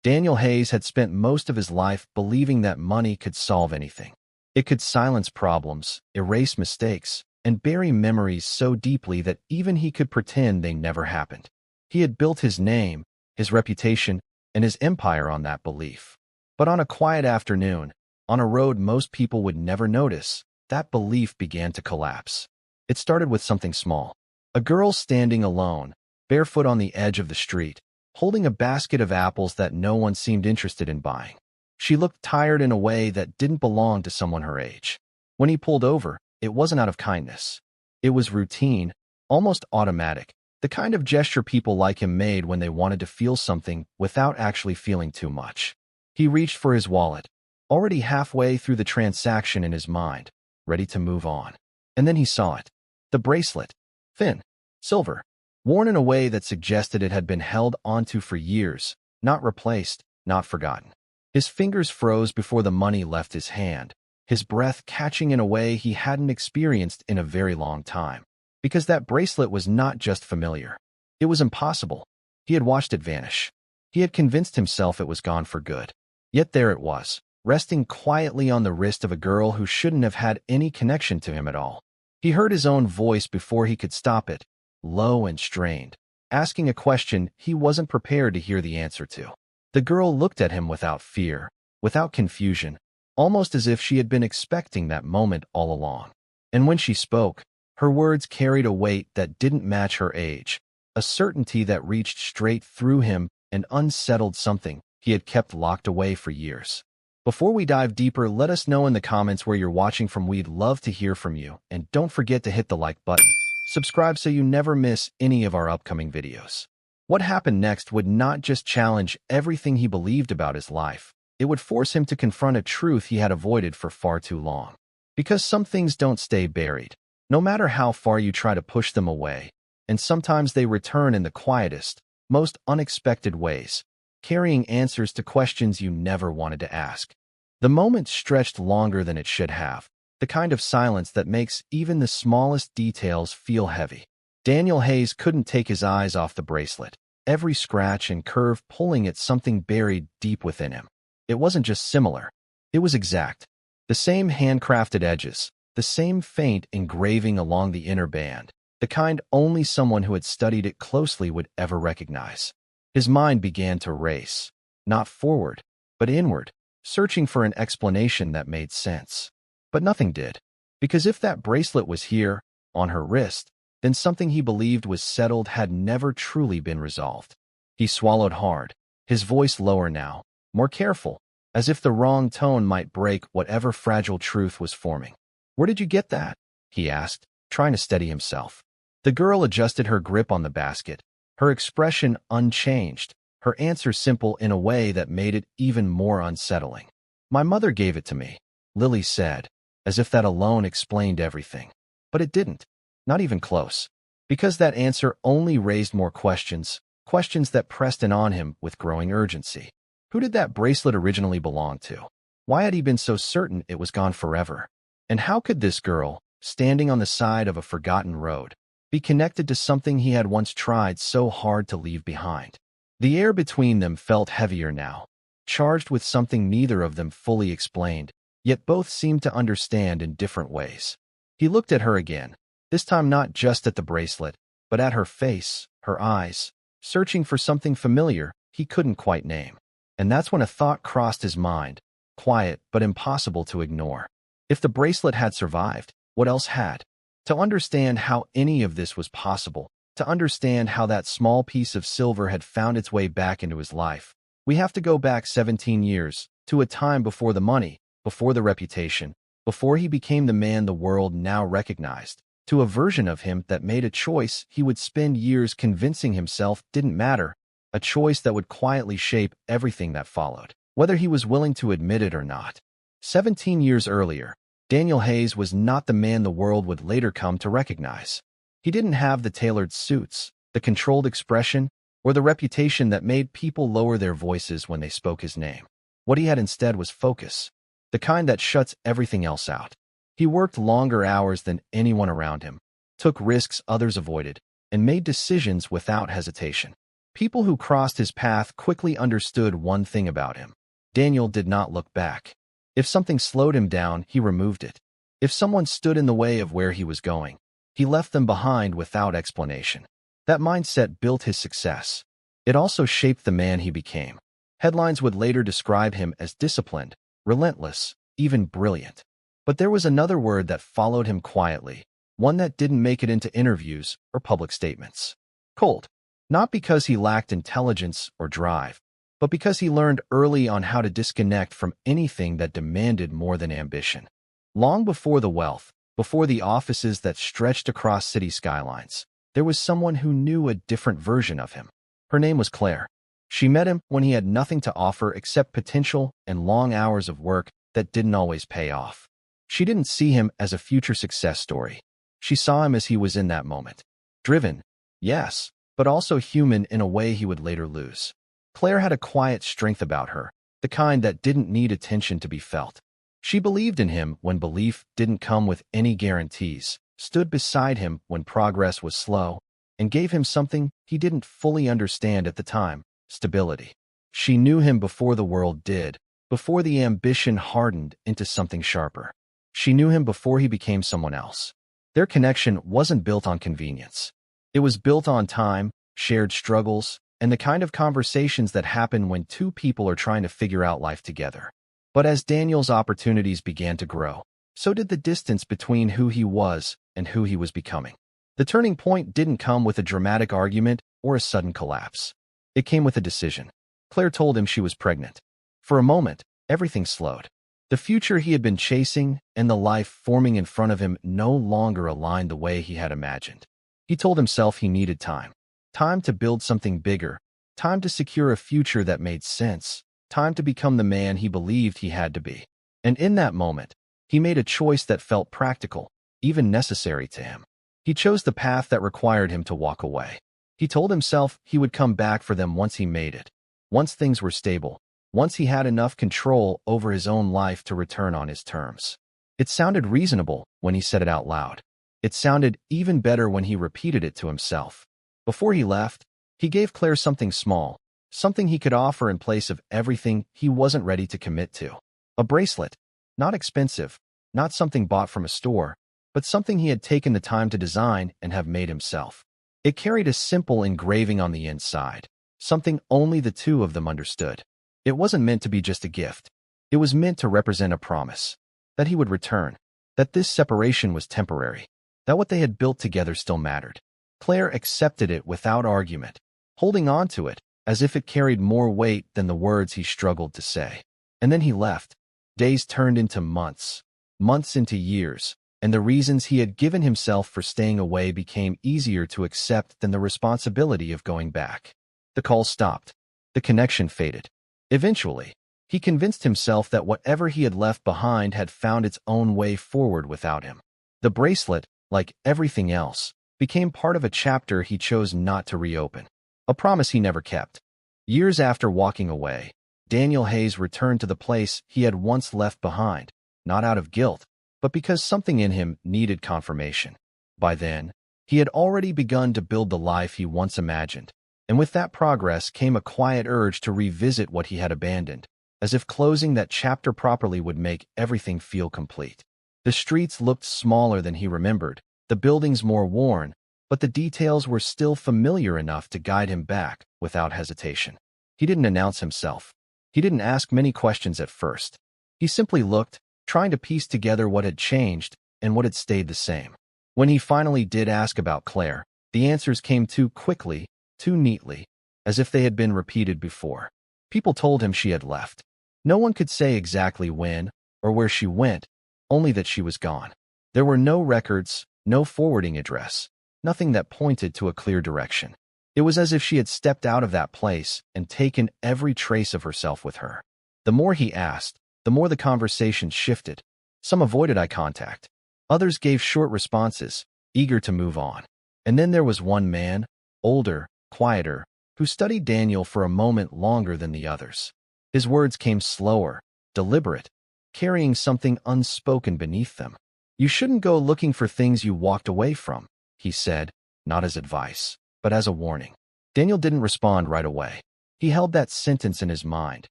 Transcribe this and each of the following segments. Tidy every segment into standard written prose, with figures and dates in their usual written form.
Daniel Hayes had spent most of his life believing that money could solve anything. It could silence problems, erase mistakes, and bury memories so deeply that even he could pretend they never happened. He had built his name, his reputation, and his empire on that belief. But on a quiet afternoon, on a road most people would never notice, that belief began to collapse. It started with something small. A girl standing alone, barefoot on the edge of the street, holding a basket of apples that no one seemed interested in buying. She looked tired in a way that didn't belong to someone her age. When he pulled over, it wasn't out of kindness. It was routine, almost automatic, the kind of gesture people like him made when they wanted to feel something without actually feeling too much. He reached for his wallet, already halfway through the transaction in his mind, ready to move on. And then he saw it. The bracelet. Thin. Silver. Worn in a way that suggested it had been held onto for years, not replaced, not forgotten. His fingers froze before the money left his hand, his breath catching in a way he hadn't experienced in a very long time. Because that bracelet was not just familiar. It was impossible. He had watched it vanish. He had convinced himself it was gone for good. Yet there it was, resting quietly on the wrist of a girl who shouldn't have had any connection to him at all. He heard his own voice before he could stop it, low and strained, asking a question he wasn't prepared to hear the answer to. The girl looked at him without fear, without confusion, almost as if she had been expecting that moment all along. And when she spoke, her words carried a weight that didn't match her age, a certainty that reached straight through him and unsettled something he had kept locked away for years. Before we dive deeper, let us know in the comments where you're watching from. We'd love to hear from you, and don't forget to hit the like button. Subscribe so you never miss any of our upcoming videos. What happened next would not just challenge everything he believed about his life, it would force him to confront a truth he had avoided for far too long. Because some things don't stay buried, no matter how far you try to push them away, and sometimes they return in the quietest, most unexpected ways, carrying answers to questions you never wanted to ask. The moment stretched longer than it should have, the kind of silence that makes even the smallest details feel heavy. Daniel Hayes couldn't take his eyes off the bracelet, every scratch and curve pulling at something buried deep within him. It wasn't just similar, it was exact. The same handcrafted edges, the same faint engraving along the inner band, the kind only someone who had studied it closely would ever recognize. His mind began to race, not forward, but inward, searching for an explanation that made sense. But nothing did. Because if that bracelet was here, on her wrist, then something he believed was settled had never truly been resolved. He swallowed hard, his voice lower now, more careful, as if the wrong tone might break whatever fragile truth was forming. "Where did you get that?" he asked, trying to steady himself. The girl adjusted her grip on the basket, her expression unchanged, her answer simple in a way that made it even more unsettling. "My mother gave it to me," Lily said, as if that alone explained everything. But it didn't, not even close, because that answer only raised more questions, questions that pressed in on him with growing urgency. Who did that bracelet originally belong to? Why had he been so certain it was gone forever? And how could this girl, standing on the side of a forgotten road, be connected to something he had once tried so hard to leave behind? The air between them felt heavier now, charged with something neither of them fully explained, yet both seemed to understand in different ways. He looked at her again, this time not just at the bracelet, but at her face, her eyes, searching for something familiar he couldn't quite name. And that's when a thought crossed his mind, quiet but impossible to ignore. If the bracelet had survived, what else had? To understand how any of this was possible, to understand how that small piece of silver had found its way back into his life, we have to go back 17 years, to a time before the money, before the reputation, before he became the man the world now recognized, to a version of him that made a choice he would spend years convincing himself didn't matter, a choice that would quietly shape everything that followed, whether he was willing to admit it or not. 17 years earlier, Daniel Hayes was not the man the world would later come to recognize. He didn't have the tailored suits, the controlled expression, or the reputation that made people lower their voices when they spoke his name. What he had instead was focus, the kind that shuts everything else out. He worked longer hours than anyone around him, took risks others avoided, and made decisions without hesitation. People who crossed his path quickly understood one thing about him. Daniel did not look back. If something slowed him down, he removed it. If someone stood in the way of where he was going, he left them behind without explanation. That mindset built his success. It also shaped the man he became. Headlines would later describe him as disciplined, relentless, even brilliant. But there was another word that followed him quietly, one that didn't make it into interviews or public statements. Cold. Not because he lacked intelligence or drive, but because he learned early on how to disconnect from anything that demanded more than ambition. Long before the wealth, before the offices that stretched across city skylines, there was someone who knew a different version of him. Her name was Claire. She met him when he had nothing to offer except potential and long hours of work that didn't always pay off. She didn't see him as a future success story. She saw him as he was in that moment. Driven, yes, but also human in a way he would later lose. Claire had a quiet strength about her, the kind that didn't need attention to be felt. She believed in him when belief didn't come with any guarantees, stood beside him when progress was slow, and gave him something he didn't fully understand at the time: stability. She knew him before the world did, before the ambition hardened into something sharper. She knew him before he became someone else. Their connection wasn't built on convenience. It was built on time, shared struggles, and the kind of conversations that happen when two people are trying to figure out life together. But as Daniel's opportunities began to grow, so did the distance between who he was and who he was becoming. The turning point didn't come with a dramatic argument or a sudden collapse. It came with a decision. Claire told him she was pregnant. For a moment, everything slowed. The future he had been chasing and the life forming in front of him no longer aligned the way he had imagined. He told himself he needed time. Time to build something bigger. Time to secure a future that made sense. Time to become the man he believed he had to be. And in that moment, he made a choice that felt practical, even necessary to him. He chose the path that required him to walk away. He told himself he would come back for them once he made it, once things were stable, once he had enough control over his own life to return on his terms. It sounded reasonable when he said it out loud. It sounded even better when he repeated it to himself. Before he left, he gave Claire something small, something he could offer in place of everything he wasn't ready to commit to. A bracelet, not expensive, not something bought from a store, but something he had taken the time to design and have made himself. It carried a simple engraving on the inside, something only the two of them understood. It wasn't meant to be just a gift. It was meant to represent a promise, that he would return, that this separation was temporary, that what they had built together still mattered. Claire accepted it without argument, holding on to it as if it carried more weight than the words he struggled to say. And then he left. Days turned into months, months into years, and the reasons he had given himself for staying away became easier to accept than the responsibility of going back. The call stopped. The connection faded. Eventually, he convinced himself that whatever he had left behind had found its own way forward without him. The bracelet, like everything else, became part of a chapter he chose not to reopen, a promise he never kept. Years after walking away, Daniel Hayes returned to the place he had once left behind, not out of guilt, but because something in him needed confirmation. By then, he had already begun to build the life he once imagined, and with that progress came a quiet urge to revisit what he had abandoned, as if closing that chapter properly would make everything feel complete. The streets looked smaller than he remembered, the buildings more worn, but the details were still familiar enough to guide him back without hesitation. He didn't announce himself. He didn't ask many questions at first. He simply looked, trying to piece together what had changed and what had stayed the same. When he finally did ask about Claire, the answers came too quickly, too neatly, as if they had been repeated before. People told him she had left. No one could say exactly when or where she went, only that she was gone. There were no records, no forwarding address, nothing that pointed to a clear direction. It was as if she had stepped out of that place and taken every trace of herself with her. The more he asked, the more the conversation shifted. Some avoided eye contact. Others gave short responses, eager to move on. And then there was one man, older, quieter, who studied Daniel for a moment longer than the others. His words came slower, deliberate, carrying something unspoken beneath them. "You shouldn't go looking for things you walked away from," he said, not as advice, but as a warning. Daniel didn't respond right away. He held that sentence in his mind,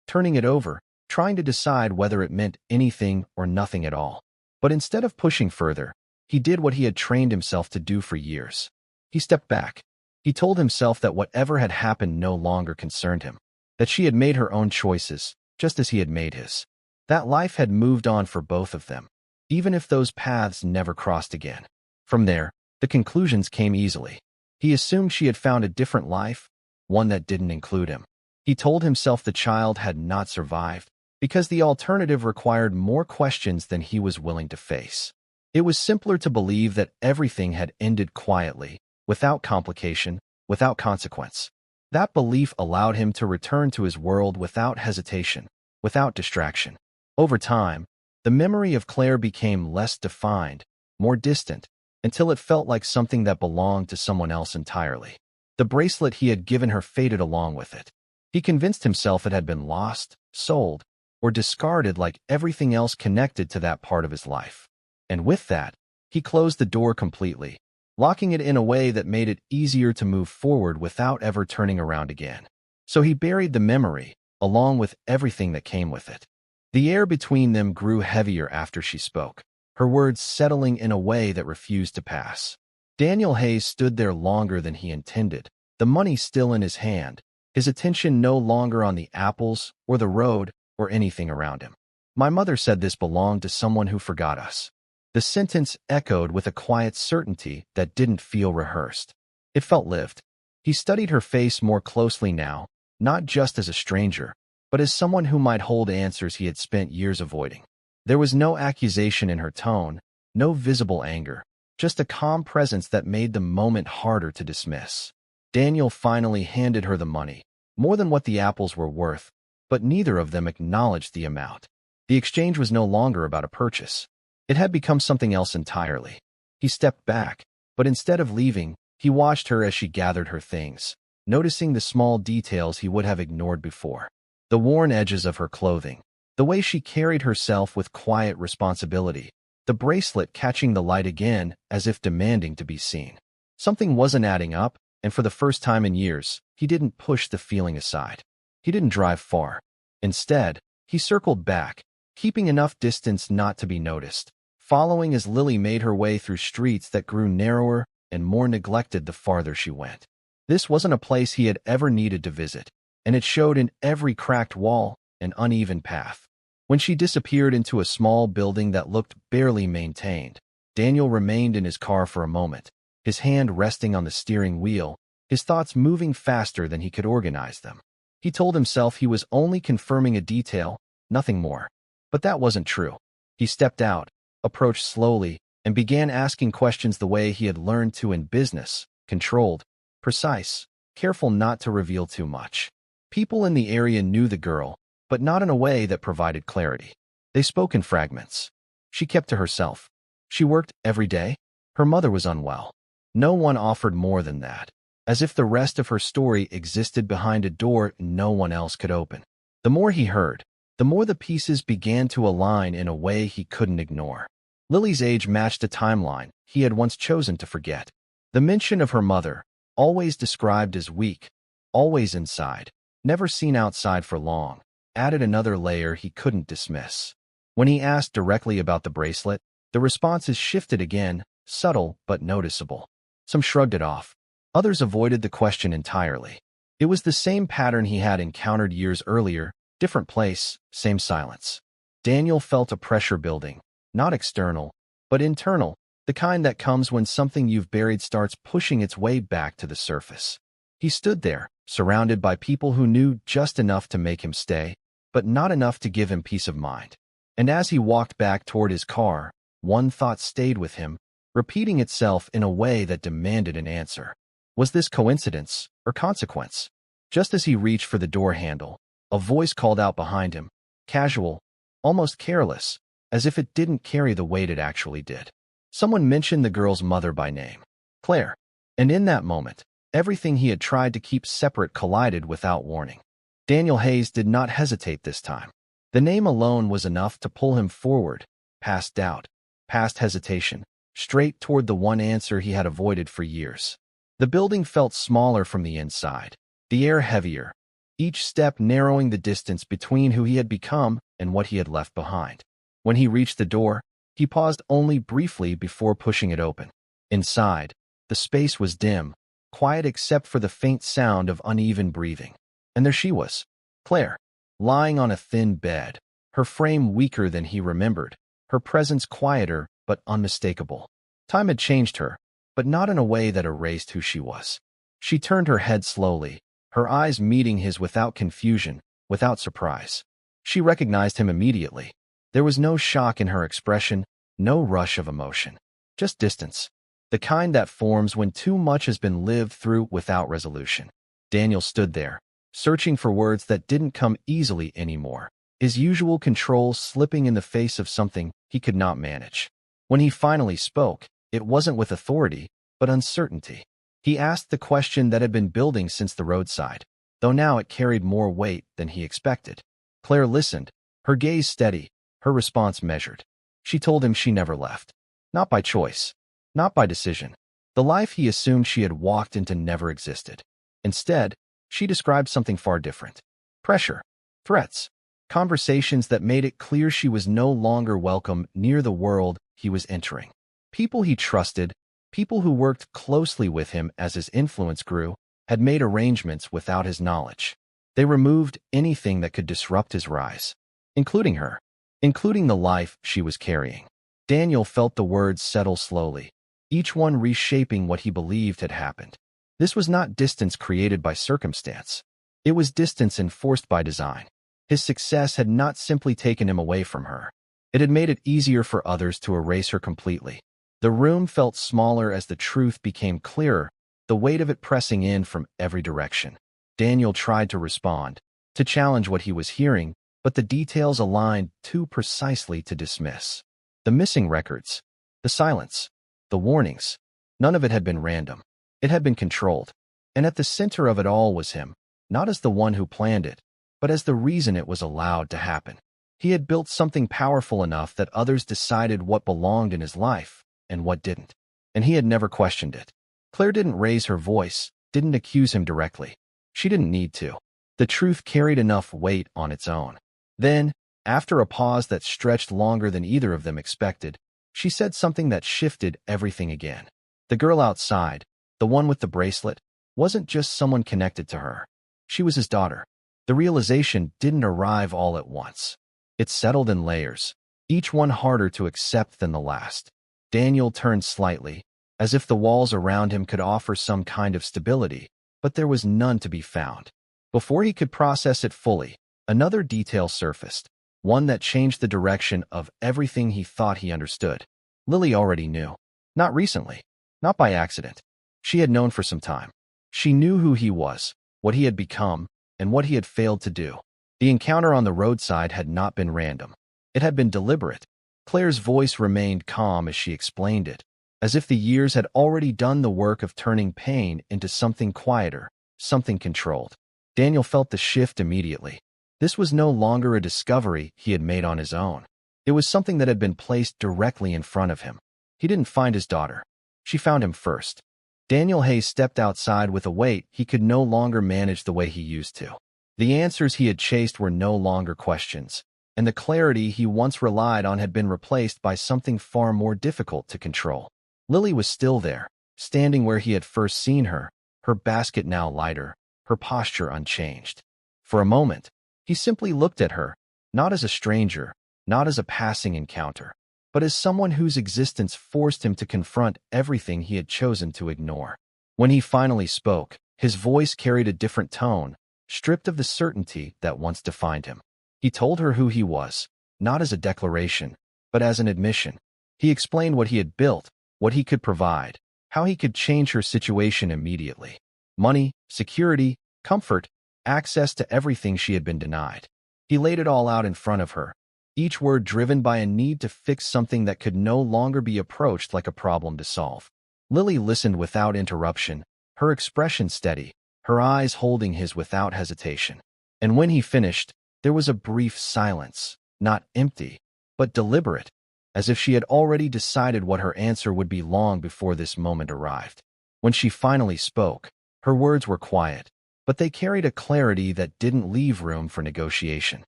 turning it over, trying to decide whether it meant anything or nothing at all. But instead of pushing further, he did what he had trained himself to do for years. He stepped back. He told himself that whatever had happened no longer concerned him, that she had made her own choices, just as he had made his. That life had moved on for both of them, even if those paths never crossed again. From there, the conclusions came easily. He assumed she had found a different life, one that didn't include him. He told himself the child had not survived, because the alternative required more questions than he was willing to face. It was simpler to believe that everything had ended quietly, without complication, without consequence. That belief allowed him to return to his world without hesitation, without distraction. Over time, the memory of Claire became less defined, more distant, until it felt like something that belonged to someone else entirely. The bracelet he had given her faded along with it. He convinced himself it had been lost, sold, or discarded like everything else connected to that part of his life. And with that, he closed the door completely, locking it in a way that made it easier to move forward without ever turning around again. So he buried the memory, along with everything that came with it. The air between them grew heavier after she spoke, her words settling in a way that refused to pass. Daniel Hayes stood there longer than he intended, the money still in his hand, his attention no longer on the apples or the road or anything around him. My mother said this belonged to someone who forgot us. The sentence echoed with a quiet certainty that didn't feel rehearsed. It felt lived. He studied her face more closely now, not just as a stranger, but as someone who might hold answers he had spent years avoiding. There was no accusation in her tone, no visible anger, just a calm presence that made the moment harder to dismiss. Daniel finally handed her the money, more than what the apples were worth, but neither of them acknowledged the amount. The exchange was no longer about a purchase. It had become something else entirely. He stepped back, but instead of leaving, he watched her as she gathered her things, noticing the small details he would have ignored before. The worn edges of her clothing, the way she carried herself with quiet responsibility, the bracelet catching the light again as if demanding to be seen. Something wasn't adding up, and for the first time in years, he didn't push the feeling aside. He didn't drive far. Instead, he circled back, keeping enough distance not to be noticed, following as Lily made her way through streets that grew narrower and more neglected the farther she went. This wasn't a place he had ever needed to visit, and it showed in every cracked wall and uneven path. When she disappeared into a small building that looked barely maintained, Daniel remained in his car for a moment, his hand resting on the steering wheel, his thoughts moving faster than he could organize them. He told himself he was only confirming a detail, nothing more. But that wasn't true. He stepped out, approached slowly, and began asking questions the way he had learned to in business, controlled, precise, careful not to reveal too much. People in the area knew the girl, but not in a way that provided clarity. They spoke in fragments. She kept to herself. She worked every day. Her mother was unwell. No one offered more than that, as if the rest of her story existed behind a door no one else could open. The more he heard, the more the pieces began to align in a way he couldn't ignore. Lily's age matched a timeline he had once chosen to forget. The mention of her mother, always described as weak, always inside, never seen outside for long, added another layer he couldn't dismiss. When he asked directly about the bracelet, the responses shifted again, subtle but noticeable. Some shrugged it off. Others avoided the question entirely. It was the same pattern he had encountered years earlier, different place, same silence. Daniel felt a pressure building, not external, but internal, the kind that comes when something you've buried starts pushing its way back to the surface. He stood there, surrounded by people who knew just enough to make him stay, but not enough to give him peace of mind. And as he walked back toward his car, one thought stayed with him, repeating itself in a way that demanded an answer. Was this coincidence or consequence? Just as he reached for the door handle, a voice called out behind him, casual, almost careless, as if it didn't carry the weight it actually did. Someone mentioned the girl's mother by name, Claire, and in that moment, everything he had tried to keep separate collided without warning. Daniel Hayes did not hesitate this time. The name alone was enough to pull him forward, past doubt, past hesitation, straight toward the one answer he had avoided for years. The building felt smaller from the inside, the air heavier, each step narrowing the distance between who he had become and what he had left behind. When he reached the door, he paused only briefly before pushing it open. Inside, the space was dim, quiet except for the faint sound of uneven breathing. And there she was, Claire, lying on a thin bed, her frame weaker than he remembered, her presence quieter but unmistakable. Time had changed her, but not in a way that erased who she was. She turned her head slowly, her eyes meeting his without confusion, without surprise. She recognized him immediately. There was no shock in her expression, no rush of emotion, just distance, the kind that forms when too much has been lived through without resolution. Daniel stood there, searching for words that didn't come easily anymore, his usual control slipping in the face of something he could not manage. When he finally spoke, it wasn't with authority, but uncertainty. He asked the question that had been building since the roadside, though now it carried more weight than he expected. Claire listened, her gaze steady, her response measured. She told him she never left. Not by choice, not by decision. The life he assumed she had walked into never existed. Instead, she described something far different. Pressure, threats, conversations that made it clear she was no longer welcome near the world he was entering. People he trusted, people who worked closely with him as his influence grew, had made arrangements without his knowledge. They removed anything that could disrupt his rise, including her, including the life she was carrying. Daniel felt the words settle slowly, each one reshaping what he believed had happened. This was not distance created by circumstance. It was distance enforced by design. His success had not simply taken him away from her. It had made it easier for others to erase her completely. The room felt smaller as the truth became clearer, the weight of it pressing in from every direction. Daniel tried to respond, to challenge what he was hearing, but the details aligned too precisely to dismiss. The missing records, the silence, the warnings, none of it had been random. It had been controlled. And at the center of it all was him, not as the one who planned it, but as the reason it was allowed to happen. He had built something powerful enough that others decided what belonged in his life and what didn't. And he had never questioned it. Claire didn't raise her voice, didn't accuse him directly. She didn't need to. The truth carried enough weight on its own. Then, after a pause that stretched longer than either of them expected, she said something that shifted everything again. The girl outside, the one with the bracelet, wasn't just someone connected to her. She was his daughter. The realization didn't arrive all at once. It settled in layers, each one harder to accept than the last. Daniel turned slightly, as if the walls around him could offer some kind of stability, but there was none to be found. Before he could process it fully, another detail surfaced, one that changed the direction of everything he thought he understood. Lily already knew. Not recently, not by accident. She had known for some time. She knew who he was, what he had become, and what he had failed to do. The encounter on the roadside had not been random. It had been deliberate. Claire's voice remained calm as she explained it, as if the years had already done the work of turning pain into something quieter, something controlled. Daniel felt the shift immediately. This was no longer a discovery he had made on his own. It was something that had been placed directly in front of him. He didn't find his daughter. She found him first. Daniel Hayes stepped outside with a weight he could no longer manage the way he used to. The answers he had chased were no longer questions, and the clarity he once relied on had been replaced by something far more difficult to control. Lily was still there, standing where he had first seen her, her basket now lighter, her posture unchanged. For a moment, he simply looked at her, not as a stranger, not as a passing encounter, but as someone whose existence forced him to confront everything he had chosen to ignore. When he finally spoke, his voice carried a different tone, stripped of the certainty that once defined him. He told her who he was, not as a declaration, but as an admission. He explained what he had built, what he could provide, how he could change her situation immediately. Money, security, comfort, access to everything she had been denied. He laid it all out in front of her, each word driven by a need to fix something that could no longer be approached like a problem to solve. Lily listened without interruption, her expression steady, her eyes holding his without hesitation. And when he finished, there was a brief silence, not empty, but deliberate, as if she had already decided what her answer would be long before this moment arrived. When she finally spoke, her words were quiet, but they carried a clarity that didn't leave room for negotiation.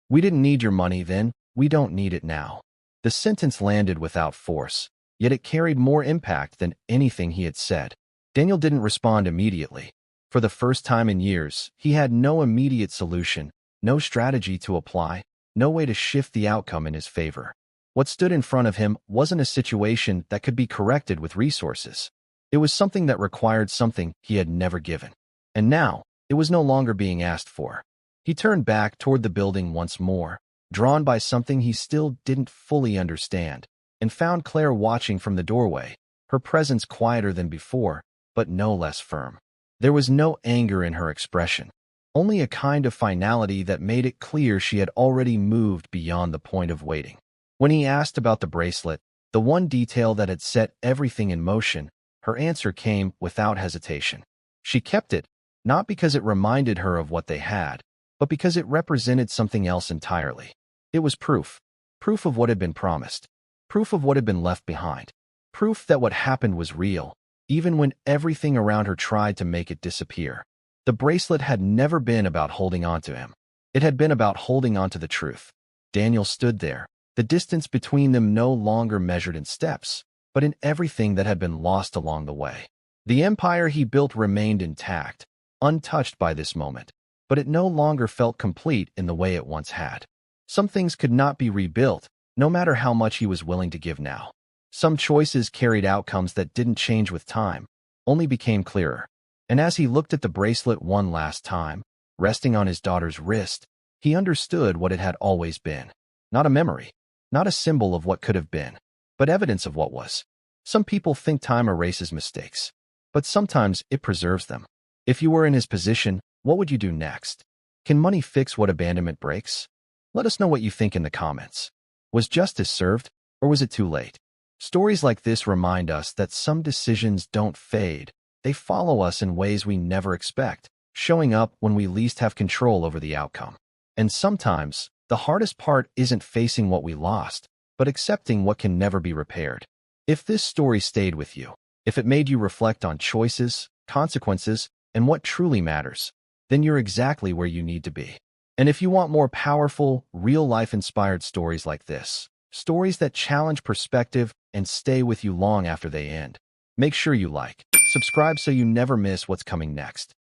"We didn't need your money then, we don't need it now." The sentence landed without force, yet it carried more impact than anything he had said. Daniel didn't respond immediately. For the first time in years, he had no immediate solution, no strategy to apply, no way to shift the outcome in his favor. What stood in front of him wasn't a situation that could be corrected with resources. It was something that required something he had never given. And now, it was no longer being asked for. He turned back toward the building once more, drawn by something he still didn't fully understand, and found Claire watching from the doorway, her presence quieter than before, but no less firm. There was no anger in her expression, only a kind of finality that made it clear she had already moved beyond the point of waiting. When he asked about the bracelet, the one detail that had set everything in motion, her answer came without hesitation. She kept it, not because it reminded her of what they had, but because it represented something else entirely. It was proof. Proof of what had been promised. Proof of what had been left behind. Proof that what happened was real, even when everything around her tried to make it disappear. The bracelet had never been about holding on to him. It had been about holding on to the truth. Daniel stood there, the distance between them no longer measured in steps, but in everything that had been lost along the way. The empire he built remained intact, untouched by this moment, but it no longer felt complete in the way it once had. Some things could not be rebuilt, no matter how much he was willing to give now. Some choices carried outcomes that didn't change with time, only became clearer. And as he looked at the bracelet one last time, resting on his daughter's wrist, he understood what it had always been. Not a memory, not a symbol of what could have been, but evidence of what was. Some people think time erases mistakes, but sometimes it preserves them. If you were in his position, what would you do next? Can money fix what abandonment breaks? Let us know what you think in the comments. Was justice served, or was it too late? Stories like this remind us that some decisions don't fade. They follow us in ways we never expect, showing up when we least have control over the outcome. And sometimes, the hardest part isn't facing what we lost, but accepting what can never be repaired. If this story stayed with you, if it made you reflect on choices, consequences, and what truly matters, then you're exactly where you need to be. And if you want more powerful, real-life inspired stories like this, stories that challenge perspective and stay with you long after they end, make sure you like, subscribe so you never miss what's coming next.